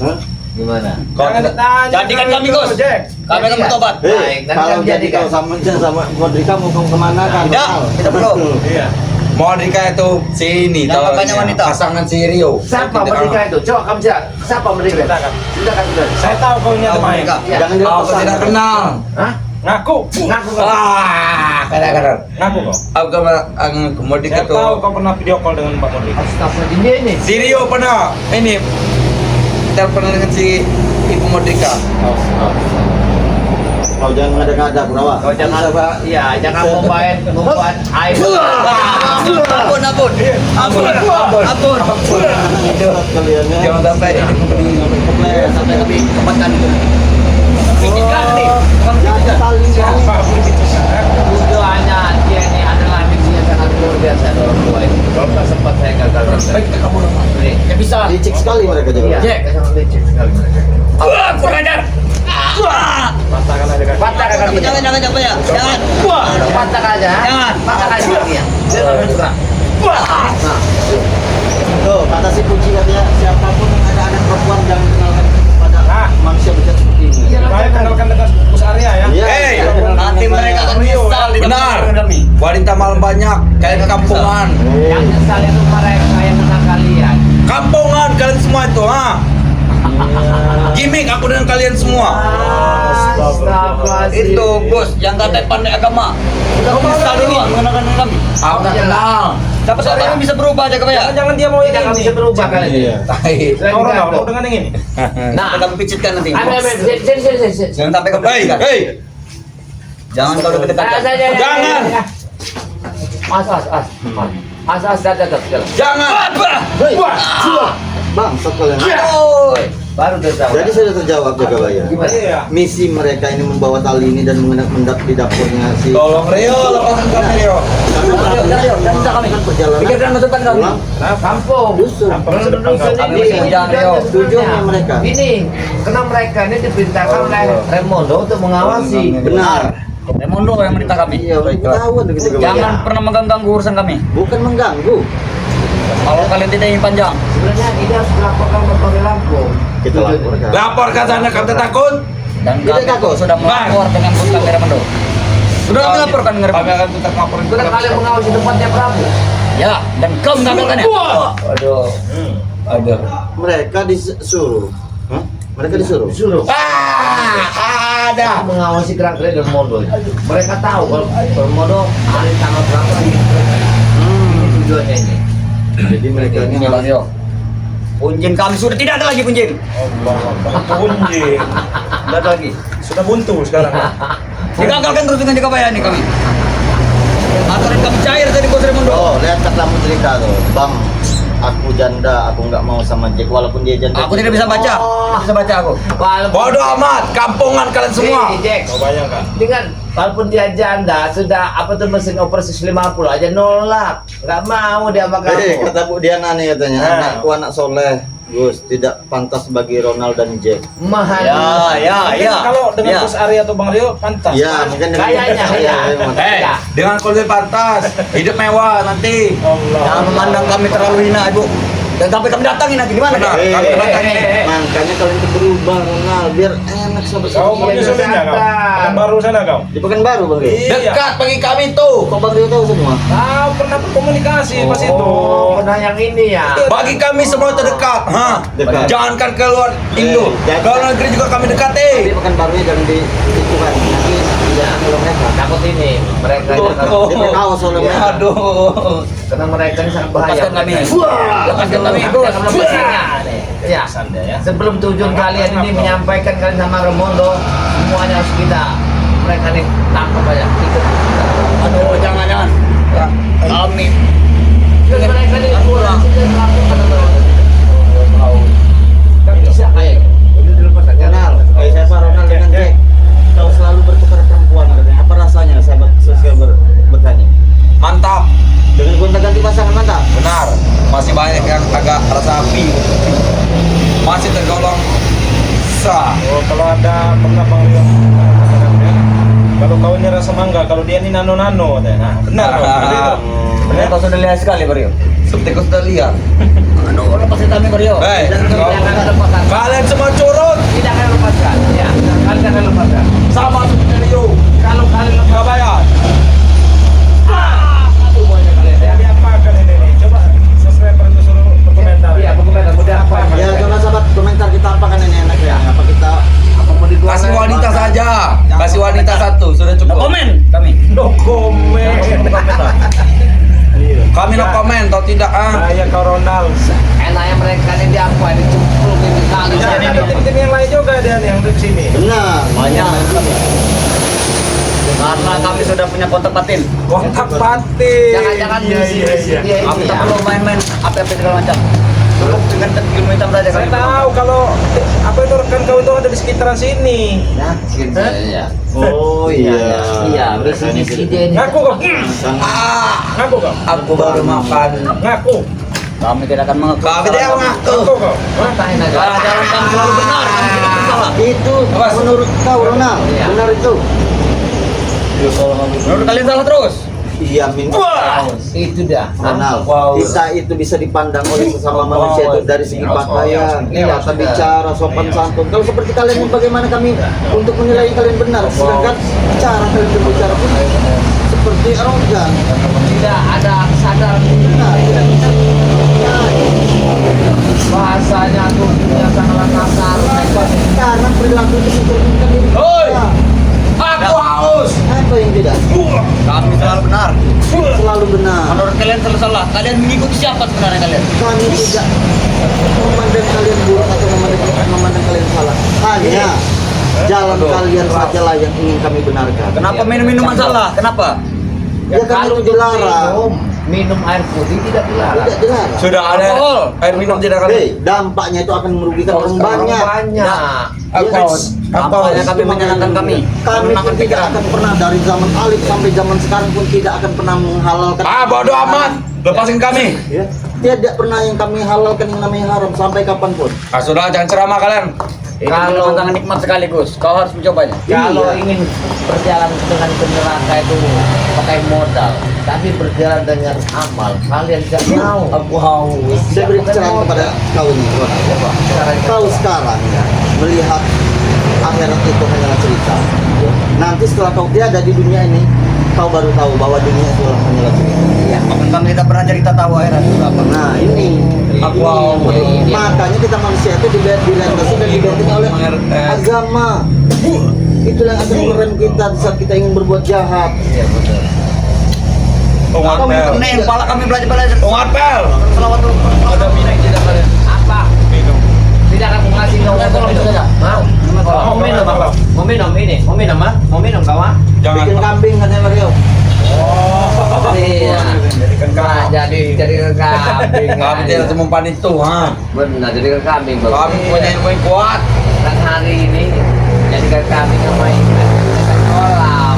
Hah? Gimana? Jangan ditanya. Jadikan kami, Gus. Jack. Kami akan Iya. bertobat. Baik, Hei, nanti kalau kami jadi jadikan. kau sama Modrika mau kemana kan? Tidak, tidak perlu. Iya. Modrika itu sini Yang tahu bapaknya wanita. pasangan si Rio. Siapa mereka itu? Coba kamu cerita. Siapa mereka? Ceritakan. Ceritakan sudah. Saya tahu kau ini Tahu teman. mereka. Iya. Jangan dia Aku tidak kenal. Hah? Ngaku. Ngaku kau. Kadang-kadang. Ngaku kau. Aku ke Modrika Saya tahu tuh. kau pernah video call dengan Mbak Modrika. Astagfirullah ini. Si Rio pernah ini telepon dengan si Ibu Modrika. Kau jangan ngada-ngada, Kurawa. Kau jangan, iya, jangan membuat aib. Ampun, ampun. Ampun, ampun. Kalian ya. Jangan sampai ini Kepleset. Sampai kami tempatkan itu. Pijitkan nih. Jangan saling Siapa begitu saya? Tujuannya dia ini adalah misinya sangat luar biasa orang tua ini. Kalau tak sempat saya gagal. Baik, kamu lemah. Ini. Ya bisa. licik sekali mereka Iya, juga. Jack. sangat licik sekali mereka. Kurang ajar. Patahkan aja kan. Patahkan kakinya. Jangan ya. Jangan. Patahkan aja. Jangan. Patahkan kakinya. Jangan bergerak. Nah, Tuh, kata si kunci katanya siapapun yang ada anak perempuan jangan kenalkan pada Ah. manusia bejat seperti ini. Iya. Baik, kenalkan dengan Gus Arya ya. Iya, Hey, jangan kenalkan Nanti dengan mereka saya. akan menyesal di Benar. depan kami. Wanita malam banyak, kayak kampungan. yang nyesal itu mereka yang menang kalian. Kampungan kalian semua itu, ha? Gimik aku dengan kalian semua. Astagfirullahaladzim. Itu bos yang katanya pandai agama. Sudah menyesal duluan mengenalkan kami. Aku tak kenal. Siapa tahu kami bisa berubah aja ya. Jangan dia mau Tidak yang akan ini. bisa berubah kalian. Iya. Baik. Kau Ronald mau dengan yang ini. Nah, Kita kami picitkan nanti. sini. Jangan sampai kau Hei, dekatkan. hei. Jangan kau dekatkan. Jangan. As, datang. Jangan. Hei, Bang, stop kalian. Oi. Baru datang. Jadi sudah terjawab jaga bayar. Gimana? Iya. Misi mereka ini membawa tali ini dan mengendap di dapurnya si. Tolong Rio, lepaskan kami Rio. Rio, jangan bisa kami. Kan perjalanan. Pikirkan masa depan kami. pulang, Kampung. dusun. Kampung masa depan Dusun kau. ini. Tujuannya mereka. Ini, karena mereka ini diperintahkan oleh Raimondo untuk mengawasi. Benar. Raimondo yang merintah kami. Iya, ketahuan begitu jaga Jangan bayar. pernah mengganggu urusan kami. Bukan mengganggu. Kalau kalian tidak ingin panjang, Sebenarnya ini harus dilaporkan ke Polres Lampung. Kita laporkan. Lapor ke sana, kamu takut? dan Tidak kami takut. sudah melapor dengan bos kami Raimondo. Sudah kami laporkan dengan Kami akan tetap laporin. Sudah kalian mengawasi tempatnya Prabu. Ya, dan kau menggagalkannya. Aduh. Aduh. Mereka disuruh. Hah? Mereka disuruh. Disuruh. ada. mengawasi gerak-gerik dan modal. Mereka tahu kalau modal hari tanggal berapa ini. Ini tujuannya ini. Jadi mereka ini Ini Bang Rio. Punjin kami sudah tidak ada lagi punjin. Allah, punjin. Tidak ada lagi. Sudah buntu sekarang. Digagalkan terus dengan Jakabayan nih kami. Antara kami cair tadi Bos Raimundo. Oh, lihat kata kamu cerita tuh, Bang. Aku janda, aku nggak mau sama Jack walaupun dia janda. Aku tidak bisa baca. Tidak bisa baca aku. Bodoh amat, kampungan kalian semua. Jack, Kau bayangkan. dengan walaupun dia janda sudah apa tuh mesin operasi 50 aja nolak, nggak mau dia sama kamu. Kata Bu Diana nih katanya, Nah. anakku anak soleh, Gus, tidak pantas bagi Ronald dan Jack. Mahal. Mungkin kalau dengan Bos Ari atau Bang Rio pantas. Ya, mungkin dengan Kayaknya, saya ya. memang. Ya. Dengan konsep pantas, hidup mewah nanti. Allah. Jangan memandang kami terlalu hina, Ibu. Dan sampai kami datangin nanti gimana? Benar. Kak? Kami datangin. Makanya kalian tuh berubah Ronald, biar enak Kau mau sahabat-sahabat. nyusulinnya kau? Kan baru sana kau. Di Pekanbaru Bang Rio. Iya. Dekat bagi kami tuh. Kok Bang Rio tahu semua? Kau pernah berkomunikasi pas itu. Oh, pernah yang ini ya. Bagi kami semua terdekat. Dekat. Jangankan keluar Indo. jangan. Kalau negeri juga kami dekati. Tapi Pekanbarunya jangan di itu kan. Nanti jangan kalau mereka. Takut ini mereka Dia tahu soalnya mereka. Aduh. karena mereka ini sangat bahaya. Lepaskan kami. Lepaskan kami. Bos. Ya. Sanda ya. Sebelum tujuan kalian ini menyampaikan kalian sama Remondo, semuanya harus kita mereka nih tangkap aja. Aduh, jangan. Ya, kami. Terus mereka nih pulang. Sudah melakukan Gak bisa kayak. Udah dilepas aja. Ronald, kayak siapa Ronald dengan Jack? Kau selalu bertukar perempuan katanya. Apa rasanya sahabat sosial bertanya? Mantap. Dengan gonta-ganti pasangan mantap. Benar. Masih banyak yang agak rasa api. Masih tergolong sah. Oh, kalau ada pernah Bang Rio. Kalau kau ini rasa mangga, kalau dia ini nano-nano, nah benar kau. Seperti itu. Benar kau sudah lihat sekali, Bang Rio. Seperti kau sudah lihat. Aduh, lepasin kami, Bang Rio. Hei, Jangan lepaskan. kalian semua curut. Tidak akan lepaskan. Ya, kalian akan lepaskan. Sama seperti Rio. Kalau kalian lepaskan. Gak bayar. Aduh, banyak kalian ya. Jadi apa kan ini nih? Coba subscriber itu suruh berkomentar. Iya, berkomentar. Mudah apa? Ya, coba sahabat komentar kita apa kan ini enaknya? Apa kita Apa mau digoreng? Kasih wanita saja. Kasih wanita satu sudah No cukup. komen kami. No comment. Kami no komen atau tidak Ya kau Ronald. Enaknya mereka ini diapa? Dicemplung ini kali. Jangan ada tim-tim yang lain juga ada yang di sini. benar? Banyak. Karena kami sudah punya kontak batin. Kontak batin. Jangan-jangan Iya, misi iya, iya. dia Aku ini tak ya. perlu main-main apa-apa segala macam. Cukup dengan ilmu hitam saja Saya kami. tahu kalau apa itu rekan kau itu ada di sekitaran sini. Nah, segitu ya. Oh iya. Iya, misi dia ini. Ngaku kau. Ngaku kau. aku baru makan. Ngaku. Kami tidak akan mengaku. Kami tidak mengaku. Ngaku kau. Matain aja. Jalan kami selalu benar. Kami tidak bersalah. Itu menurut kau Ronald, Iya. benar itu? Menurut kalian salah terus. Iya, min. Itu dah. Ronald, Wow. kita itu bisa dipandang oleh sesama manusia itu dari segi pakaian, Iya, tata sudah. bicara, sopan santun. Kalau seperti kalian, bagaimana kami untuk menilai kalian benar? Sedangkan cara kalian berbicara pun seperti arogan. Tidak ada kesadaran Nah, tidak bisa. bahasanya tuh yang sangat kasar. Karena perilaku itu mencerminkan diri kita. Hoi! Aku haus. Apa yang tidak? Kami selalu benar. Selalu benar. Menurut kalian selalu salah. Kalian mengikuti siapa sebenarnya kalian? Kami tidak memandang kalian buruk atau memandang kalian salah. Hanya jalan kalian sajalah yang ingin kami benarkan. Kenapa minum-minuman salah? Kenapa? Ya kan itu dilarang. minum air putih tidak dilarang. Tidak dilarang. Sudah ada Alkohol. air minum tidak akan. Hei, dampaknya itu akan merugikan orang banyak. Banyak. Apanya kami menyenangkan kami. Kami Menenangkan pun tidak pikiran. akan pernah dari zaman Alif sampai zaman sekarang pun tidak akan pernah menghalalkan. Bodoh amat. Lepasin kami. Ya, tidak pernah yang kami halalkan yang namanya haram sampai kapanpun. Sudah jangan ceramah kalian. Kalau- Kalau sangat nikmat sekaligus, kau harus mencobanya. Kalau Iya. ingin berjalan dengan ke neraka itu pakai modal, tapi berjalan dengan amal, kalian tidak mau. Aku haus. Saya beri pencerahan kepada kau ini, Ronald. Kau sekarang ya, melihat akhirat itu hanyalah cerita. Nanti setelah kau tiada di dunia ini, kau baru tahu bahwa dunia itu hanyalah cerita. Iya. Bahkan kami tidak pernah cerita tahu akhirat itu apa. Nah ini, Wow. makanya kita manusia itu dilandasi dan dibentuk oleh agama. Itulah yang akan merem kita di saat kita ingin berbuat jahat. Iya betul. Ngapel. Nih, kepala kami belajar. Ngapel. Ada minum tidak kalian? Apa? Minum. Tidak akan ngasih kau minum. Mau minum apa? Mau minum ini? Mau minum mah? Mau minum kawan? Jangan. Bikin kambing katanya Mario. Iya. Jadikan Nah, jadi kambing. Kami tidak semumpan itu, ha. Benar, jadi kambing. Kami punya ilmu yang kuat. Dan hari ini jadi kambing sama ini. Kolam.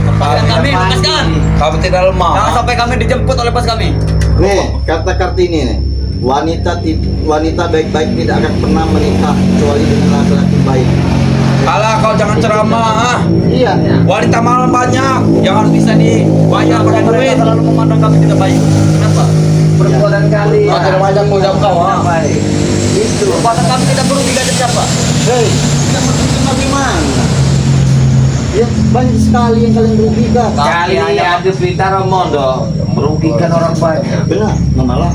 Lepaskan kami, lepaskan. Kami tidak Jangan lemah. sampai kami dijemput oleh pas kami. Nih, kata Kartini nih. Wanita baik-baik tidak akan pernah menikah kecuali dengan laki-laki baik. Alah, kau jangan ceramah, ha. Iya. Wanita malam banyak yang harus bisa dibayar pakai duit. Mereka selalu memandang kami tidak baik. Kenapa? Perbuatan kali. Kau tidak banyak kau kau, ha. Itu. Perbuatan kami tidak merugikan siapa? Hei, kita merugikan bagaimana? Ya, banyak sekali yang kalian rugikan. Kali ada berita Romondo merugikan orang banyak. Benar, memalah,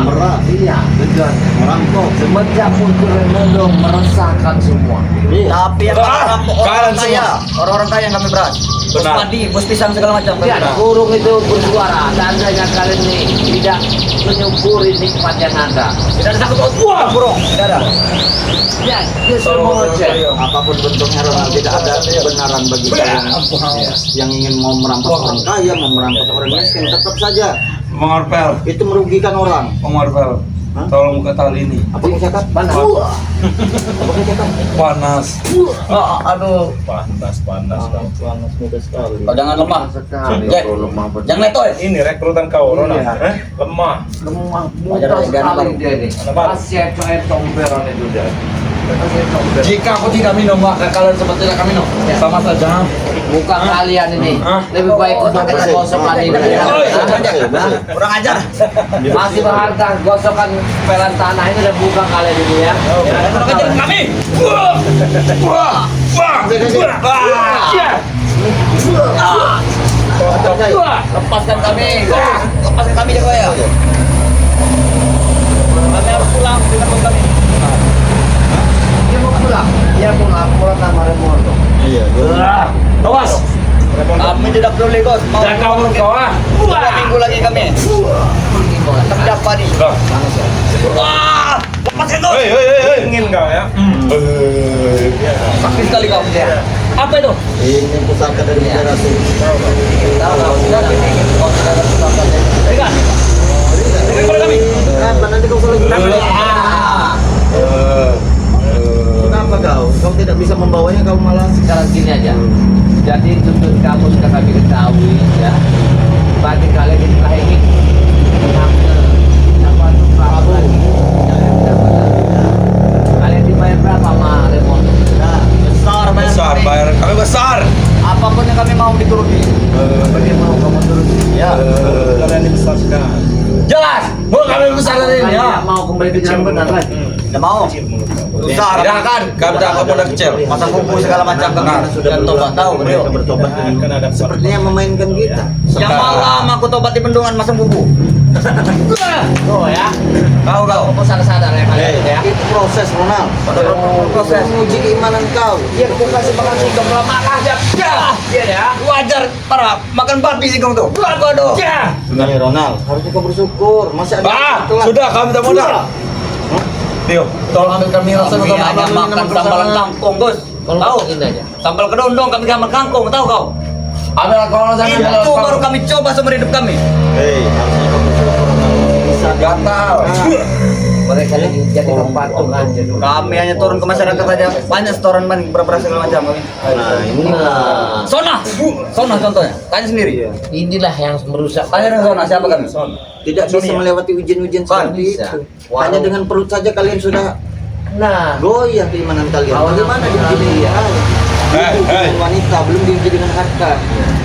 Merah. Iya, betul. merampok. Semenjak muncul Romondo meresahkan semua. Iya. Tapi yang merampok orang kalian kaya, orang-orang kaya yang kami beras. Bos Benar. padi, bos pisang segala macam. Ya, burung itu bersuara. Tandanya kalian ini tidak menyukuri nikmat yang ada. Tidak ada satu buah burung, tidak ada. Ya, justru mengoceh. Apapun bentuknya Ronald, tidak ada kebenaran bagi kalian yang ingin mau merampas orang kaya, mau merampas orang miskin, tetap saja Mengarpel, itu merugikan orang. mengarpel. Hah? Tolong buka tali ini. Apa yang cakap? Mana? Apa yang cakap? Panas. Aduh. Panas. Panas muda sekali. Kau jangan lemah. Sekali. Jack, bro, lemah betul. jangan letoy. Ini rekrutan kau, Ronald. Iya. Lemah. Lemah Ajar mudah lagi, gana sekali baru. dia ini. Gana baru. Masih tomberon itu dia. Masih tomberon. Jika aku tidak minum, maka kalian seperti tidak kami minum. Sama saja. Bukan kalian ini. Hah? Lebih baik untuk kita gosokkan ini. Kurang ajar. Masih berharga gosokan pelan tanah ini dan bukan kalian ini ya. Kurang ajar kami. Lepaskan kami. Lepaskan kami jago ya. Kami harus pulang dengan bos kami. Dia mau pulang. Dia mau laporan sama Remondo. Iya. Awas. Kami tidak peduli bos. Mau Jaga mulut kau, ha. 2 minggu lagi kami. Terdampak nih. Wah, lepaskan kau. Ingin kau ya. Sakit sekali kau. Apa itu? Ini pusaka dari negara sini. Berikan. Berikan kepada kami. Kenapa nanti kau salah guna? Kenapa kau? Kau tidak bisa membawanya, kau malah Sekarang gini aja. Jadi tuntut kamu sudah kami ketahui ya. Bagi kalian ini telah ini dapat berapa lagi? Kalian dibayar berapa sama Remondo? nah, besar banyak. Besar, bayar kami besar. Apapun yang kami mau dituruti. Bagaimana kamu terus? Ya. Kalian dibesarkan. Jelas. Mau kami besar dari ini, ya. Mau kembali ke jalan benar kan? Tidak mau. Kecil mulut kau. Besar. Tidak akan. Kami tidak akan mudah kecil. Pasang kumpul segala macam Karena kan. sudah Dan tobat tahu beliau. mereka bertobat Kan dengan ada sepertinya memainkan kita. Yang malam aku tobat di bendungan masang bubu. Oh ya. Kau. Kamu sadar-sadar ya kalian ya. Itu proses, Ronald. Proses. Menguji keimanan kau. Dia bukan sebagai sikap lemah aja. Dia ya. Wajar para makan babi sih kamu tuh. Waduh. Nih Ronald, harusnya kau bersyukur. Masih ada Ah, telat. sudah kami tidak mudah. Tio, tolong ambilkan miras Kami sama hanya makan sambalan kangkung, Gus. Kalau Tahu? ini aja. Sambal kedondong kami sambal kangkung, tahu kau? Ambil kalau jangan Itu baru kami coba seumur hidup kami. Hei, harusnya kau bersyukur, Ronald. Bisa gatal. Mereka ini jadi patung aja dulu. Kami hanya turun ke masyarakat saja. Banyak setoran ban beberapa segala macam kami. Nah, inilah. Sona contohnya. Tanya sendiri. Inilah yang merusak. Tanya Sona siapa kami? Tidak bisa melewati ujian-ujian Kan, seperti bisa. itu. Hanya dengan perut saja kalian sudah Nah, goyah keimanan kalian. Awalnya Bagaimana diuji dengan diuji dengan wanita, belum diuji dengan harta.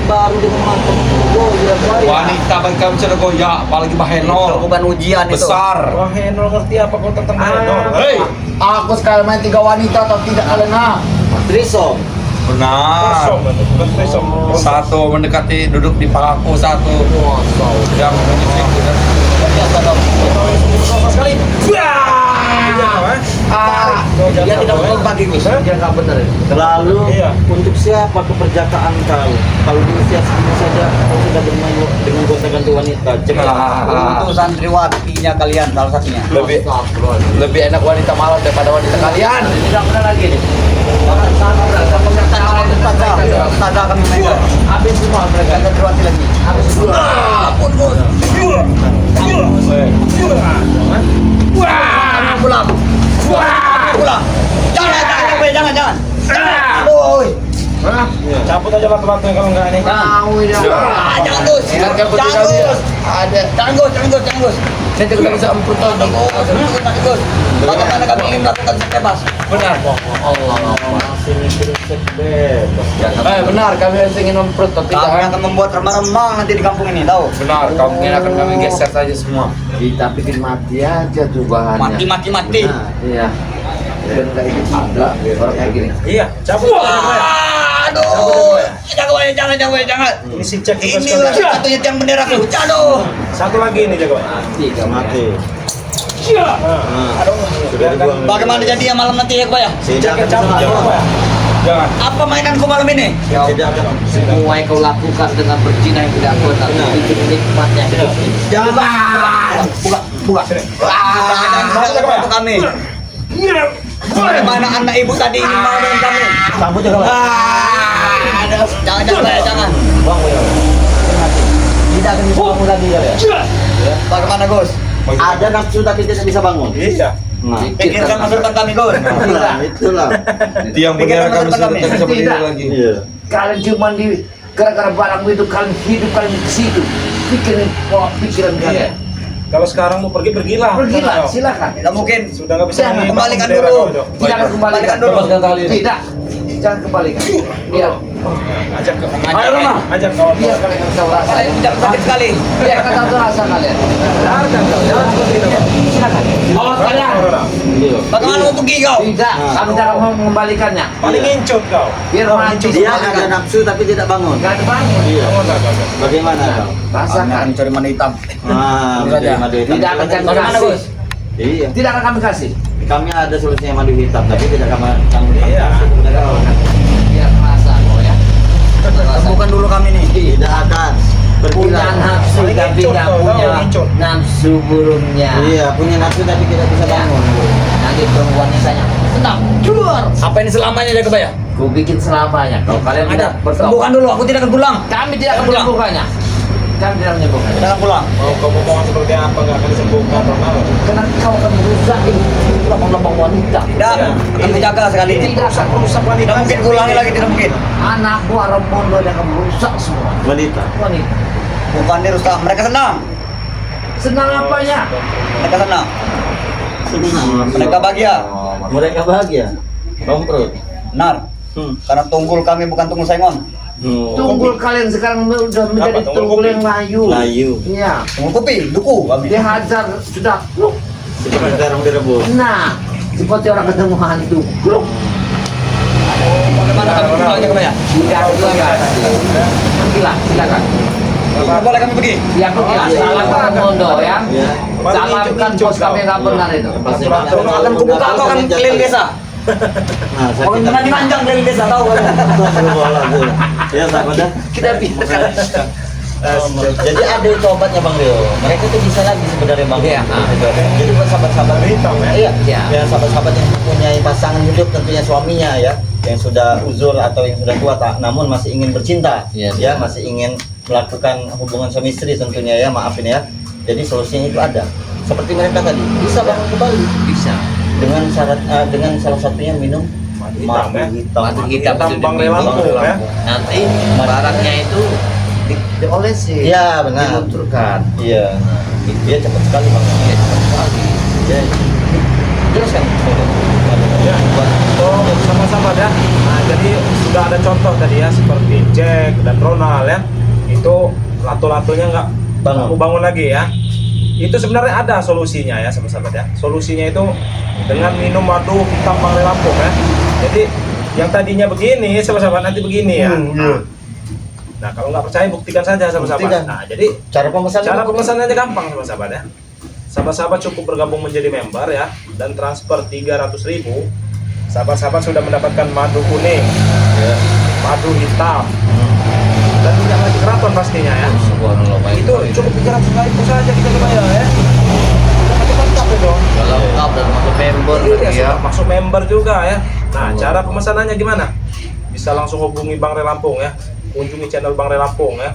Baru dengan mata goyah. Wanita bagi kami sudah goyak, apalagi Itu bahenol. bukan ujian itu. Besar. Wah, Henol ngerti apa kau tentang Henol? Hei, aku sekarang main 3 wanita atau tidak kalian Trisom. benar. Trisom itu, bukan trisom. Satu mendekati duduk di pahaku, satu yang menyusikku dan Biasa dong. Sekali. Ah, dia tidak berbagi Gus. Dia nggak benar itu. Lalu Iya. untuk siapa keperjakaan kau? Kalau di usia segini saja kau sudah bermain dengan gonta-ganti wanita. Cek Untuk santriwatinya kalian salah satunya. Lebih enak wanita malam daripada wanita kalian. Tidak benar lagi nih. Ustazah kami mainkan. Habis semua mereka. Santriwati lagi. Habis semua. Ampun Gus. Kami pulang. Kami pulang. Jangan. Aduh. Cabut aja batu-batunya kalau enggak nih. Jangan Gus. Jangan Gus. Nanti kita bisa mempertahankan. Jangan Gus. Bagaimana kami ingin melakukan seks bebas? Benar. masih mikirin seks bebas. Benar, kami ingin mempertahankan. Kami akan membuat remang-remang nanti di kampung ini, tahu? Benar, kampung ini akan kami geser saja semua. Kita bikin mati aja tuh bahannya. Mati. Nah, iya. Dan kayak gitu ada orang kayak gini. Iya, cabut. Aduh, jangan. Ini si cek juga Ini sekalian. satunya tiang bendera ku. Aduh. Satu lagi ini jago. Mati. Aduh. Sudah dibuang. Bagaimana jadinya malam nanti ya, Pak ya? Tidak Cabut akan jago ya. Jangan. Apa mainanku malam ini? Tidak akan. Semua yang kau lakukan dengan berzina yang tidak benar. Itu nikmatnya hidup ini. Jangan. Buka. Jangan sampai kami. Bagaimana anak ibu tadi ingin mau dengan kami? Cabut jago. Aduh, jangan. Tidak akan bisa bangun lagi ya. Bagaimana, Gus? Ada nafsu tapi tidak bisa bangun. Iya. Nah, Pikirkan masa depan kami, Gus. itulah. Tiang bendera kami sudah tak bisa berdiri Tidak. lagi. Iya. Kalian cuma di gara-gara barang itu kalian hidup kalian di situ. Pikiran kalian. Kalau sekarang mau pergilah. Pergilah, silakan. Tidak mungkin. Sudah nggak bisa Jangan lagi kembalikan bendera dulu. kau, Jo. Tidak akan kembalikan. Kembalikan dulu. Lepaskan tali ini. Tidak. Jangan kembalikan. Biar. Ajak ke. Ayo rumah. Ajak kawan. Biar kalian tahu rasa. Kalian tidak sakit sekali. Biar kalian tahu rasa kalian. Jangan seperti itu. Silakan. Oh kalian. Iya. Bagaimana mau pergi kau? Tidak. Kami tidak mau mengembalikannya. Paling incut kau. Biar mati. Dia ada nafsu tapi tidak bangun. Gak ada bangun. Iya. Bagaimana kau? Kami akan Rasakan. mencari mana hitam. Mencari madu hitam. Tidak akan kami Bagaimana, kasih. Gus? Iya. Tidak akan kami kasih. Kami ada solusinya madu hitam tapi tidak kami Iya. Biar rasa kau ya. Temukan dulu kami nih. Tidak akan. Punya Pergilah. nafsu Paling tapi incut tidak kau, punya kau incut. nafsu burungnya. Iya, punya nafsu tapi tidak bisa Ya. bangun. Nanti perempuannya tanya, tenang, keluar. Apa ini selamanya jaga bayar? Ku bikin selamanya. Kalau kalian Ada. tidak Sembuhkan bertobat, dulu. Aku tidak akan pulang. kami tidak akan Pulang. menyembuhkannya. Kami tidak menyembuhkannya. Tidak akan pulang. Mau kau ngomong seperti apa nggak akan disembuhkan Ronald. Karena kau akan merusak lambang-lambang wanita. Tidak. Akan dijaga sekali ini. Tidak akan merusak wanita. Tidak mungkin kulangi lagi. Tidak mungkin. Anak buah Remondo yang akan merusak semua Wanita. wanita. Bukan dia rusak. Mereka senang. Senang apanya? Mereka senang. Senang. Mereka bahagia. Mereka bahagia. Bangkrut. Benar. Hmm. Karena tunggul kami bukan tunggul sengon. Tunggul kalian sekarang sudah menjadi Apa, tunggul tunggul kopi? yang layu. Layu. Iya. Tunggul kopi. Duku kami. Dihajar sudah kluk. Seperti sekarang direbus. Nah, seperti orang ketemu hantu. Kluk. Bagaimana kami pulang jaga bayar? Tidak silakan. Pergilah, silakan. Tidak boleh kami pergi. Ya pergilah. Salam Pak Mondo ya. Ya. Salamkan bos kami yang nggak benar itu. Pasti Kalau akan kubuka kau akan keliling desa. Nah, Kau akan pernah dimanjang keliling desa tahu kan? Ya, tak ada. Kita biarkan. Jadi ada itu obatnya Bang Rio. Mereka tuh bisa lagi sebenarnya Bang. Iya. Jadi buat sahabat-sahabat Hitam ya. Iya. Iya. Ya sahabat-sahabat yang mempunyai pasangan hidup tentunya suaminya ya, yang sudah uzur atau yang sudah tua namun masih ingin bercinta, Iya, ya masih ingin melakukan hubungan suami istri tentunya ya, maafin ya. Jadi solusinya itu ada. Seperti mereka tadi bisa bangun kembali Bisa. dengan syarat dengan salah satunya minum Hitam, ya. hitam. Madu hitam Hitam itu Bang diminum. Lampung, ya. Nanti barangnya itu diolesin. Iya, benar. Dilunturkan. Iya. Dia cepat sekali Bang. Ya, cepat sekali. Ya. Jelaskan. Ya, untuk sama-sama ya. Nah, jadi sudah ada contoh tadi ya seperti Jack dan Ronald ya. Itu lato-latonya nggak Bangun. mau bangun lagi ya. Itu sebenarnya ada solusinya ya sahabat-sahabat ya. Solusinya itu dengan minum madu hitam Bang Lampung ya. Jadi yang tadinya begini sahabat-sahabat nanti begini ya. Nah, kalau nggak percaya buktikan saja sahabat-sahabat. Buktikan. Nah, jadi Cara pemesanan. cara pemesanannya gampang sahabat-sahabat ya. Sahabat-sahabat cukup bergabung menjadi member ya dan transfer 300.000 sahabat-sahabat sudah mendapatkan madu kuning, Ya. madu hitam, dan tidak lagi keraton pastinya ya. Subhanallah, baik. Itu cukup 300 kali itu saja kita bayar ya. Sudah mantap itu. Lengkap dan masuk member Iya, ya. sudah masuk member juga ya. Nah, cara pemesanannya gimana? Bisa langsung hubungi Bang Re Lampung ya. Kunjungi channel Bang Re Lampung ya.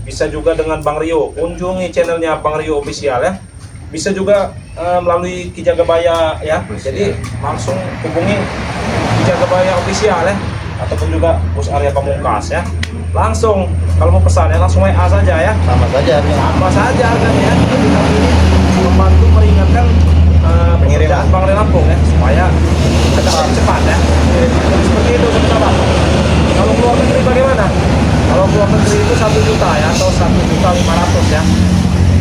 Bisa juga dengan Bang Rio, kunjungi channelnya Bang Rio Official ya. Bisa juga melalui Ki Jagabaya ya. Jadi langsung hubungi Ki Jagabaya Official ya. Ataupun juga Bos Arya Pamungkas ya. Langsung kalau mau pesan ya langsung WA saja ya. Sama saja harganya. Sama saja harganya ya. Jadi kami ini membantu meringankan pekerjaan Bang Re Lampung ya supaya ada cepat ya. Jadi seperti itu sahabat. Kalau keluar negeri bagaimana? Kalau keluar negeri itu 1 juta ya atau 1.500.000 ya.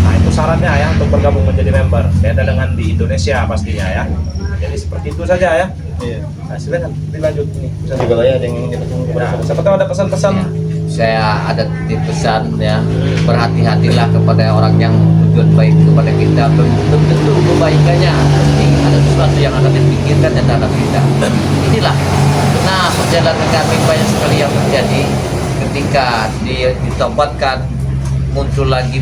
Nah itu syaratnya ya untuk bergabung menjadi member. Beda dengan di Indonesia pastinya ya. Jadi seperti itu saja ya. Iya. Nah silakan dilanjut ini. Bisa juga ya ada yang ingin kita tunggu kepada Nah, siapa tahu ada pesan-pesan. Ya, saya ada titip pesan ya, berhati-hatilah kepada orang yang tujuan baik kepada kita. Belum tentu kebaikannya, pasti ada sesuatu yang akan dipikirkan dan terhadap kita. Inilah, nah perjalanan kami banyak sekali yang terjadi ketika dia ditobatkan, muncul lagi,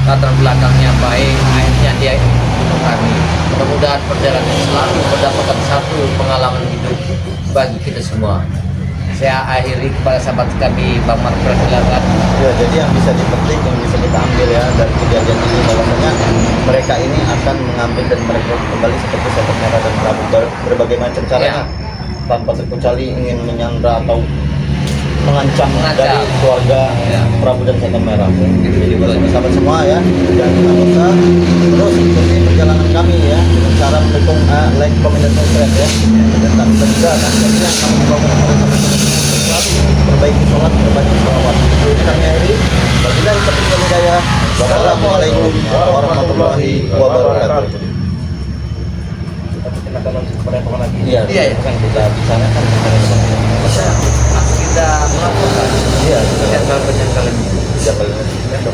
latar belakangnya baik, akhirnya dia ikut kami. Mudah-mudahan perjalanan selalu mendapatkan satu pengalaman hidup bagi kita semua. Saya akhiri kepada sahabat kami Bang Marpel, silakan. Ya, jadi yang bisa dipetik, yang bisa kita ambil ya dari kejadian ini bahwasanya mereka ini akan mengambil dan merekrut kembali seperti Sabit Merah dan Prabu berbagai macam caranya tanpa terkecuali ingin menyandra atau mengancam dari keluarga Prabu dan Sabit Merah. Jadi buat sahabat semua ya, jangan lupa terus ikuti perjalanan kami ya dengan cara mendukung like, comment, dan subscribe ya. Dan tak lupa juga nanti yang kami bawa kepada perbaiki sholat, perbaiki sholawat. Jadi kami akhiri. Wabillahi taufiq wal hidayah. Wassalamualaikum warahmatullahi wabarakatuh. Kita akan lanjut kepada yang lagi. Iya, Iya, iya. kan kita bicarakan. Kita melakukan Iya, yang kalian kita